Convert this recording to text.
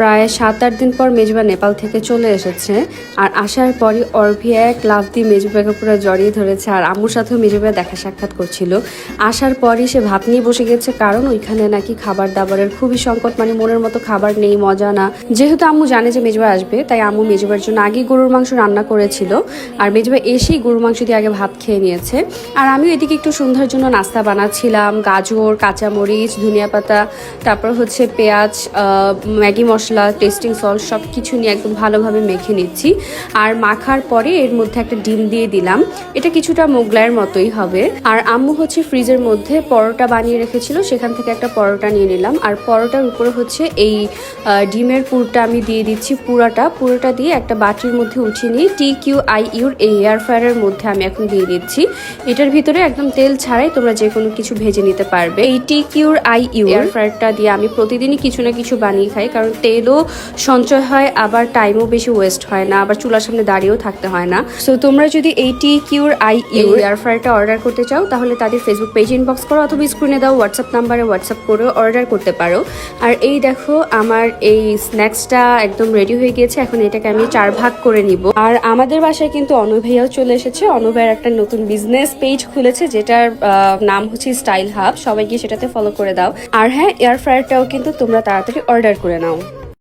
প্রায় 7-8 দিন পর মেজবা নেপাল থেকে চলে এসেছে। আর আসার পরই অর্ভি এক লাফ দিয়ে মেজবাকে পুরো জড়িয়ে ধরেছে। আর আম্মুর সাথেও মেজবা দেখা সাক্ষাৎ করছিল। আসার পরই সে ভাত নিয়ে বসে গেছে, কারণ ওইখানে নাকি খাবার দাবারের খুবই সংকট, মানে মনের মতো খাবার নেই, মজা না। যেহেতু আম্মু জানে যে মেজবা আসবে, তাই আম্মু মেজবার জন্য আগে গরুর মাংস রান্না করেছিল। আর মেজবা এসেই গরুর মাংস দিয়ে আগে ভাত খেয়ে নিয়েছে। আর আমিও এদিকে একটু সন্ধ্যার জন্য নাস্তা বানাচ্ছিলাম। গাজর, কাঁচামরিচ, ধনিয়া পাতা, তারপর হচ্ছে পেঁয়াজ, ম্যাগি মশলা, টেস্টিং সল্ট সব কিছু নিয়ে একদম ভালোভাবে মেখে নিচ্ছি। আর মাখার পরে এর মধ্যে একটা ডিম দিয়ে দিলাম। এটা কিছুটা মোগলাইয়ের মতোই হবে। আর আম্মু হচ্ছে ফ্রিজের মধ্যে পরোটা বানিয়ে রেখেছিল, সেখান থেকে একটা পরোটা নিয়ে নিলাম। আর পরোটার উপরে হচ্ছে এই ডিমের পুরটা আমি দিয়ে দিচ্ছি। পুরোটা দিয়ে একটা বাটির মধ্যে উঠিয়ে নিয়ে TQIUর এই এয়ার ফ্রায়ারের মধ্যে আমি এখন দিয়ে দিচ্ছি। এটার ভিতরে একদম তেল ছাড়াই তোমরা যে কোনো কিছু ভেজে নিতে পারবে। এই TQIU এয়ার ফ্রায়ারটা দিয়ে আমি প্রতিদিনই কিছু না কিছু বানিয়ে খাই, কারণ তেলও সঞ্চয় হয়, আবার টাইমও বেশি ওয়েস্ট হয় না, আবার চুলার সামনে দাঁড়িয়েও থাকতে হয় না। সো তোমরা যদি এই TQIU এয়ার ফ্রায়ারটা অর্ডার করতে চাও, তাহলে তাদের ফেসবুক পেজে ইনবক্স করো অথবা স্ক্রিনে দাও হোয়াটসঅ্যাপ নাম্বারে হোয়াটসঅ্যাপ করে অর্ডার করতে পারো। আর এই দেখো আমার এই স্ন্যাক্সটা একদম রেডি হয়ে গিয়েছে। এখন এটাকে আমি 4 ভাগ করে নিব। আর আমাদের বাসায় কিন্তু অনু ভাইয়াও চলে এসেছে। অনু ভাইয়ের একটা নতুন বিজনেস পেজ খুলেছে, যেটার নাম হচ্ছে স্টাইল হাব। সবাই গিয়ে সেটাতে ফলো করে দাও। আর হ্যাঁ, এয়ার ফ্রায়ারটাও কিন্তু তোমরা তাড়াতাড়ি অর্ডার করে নাও।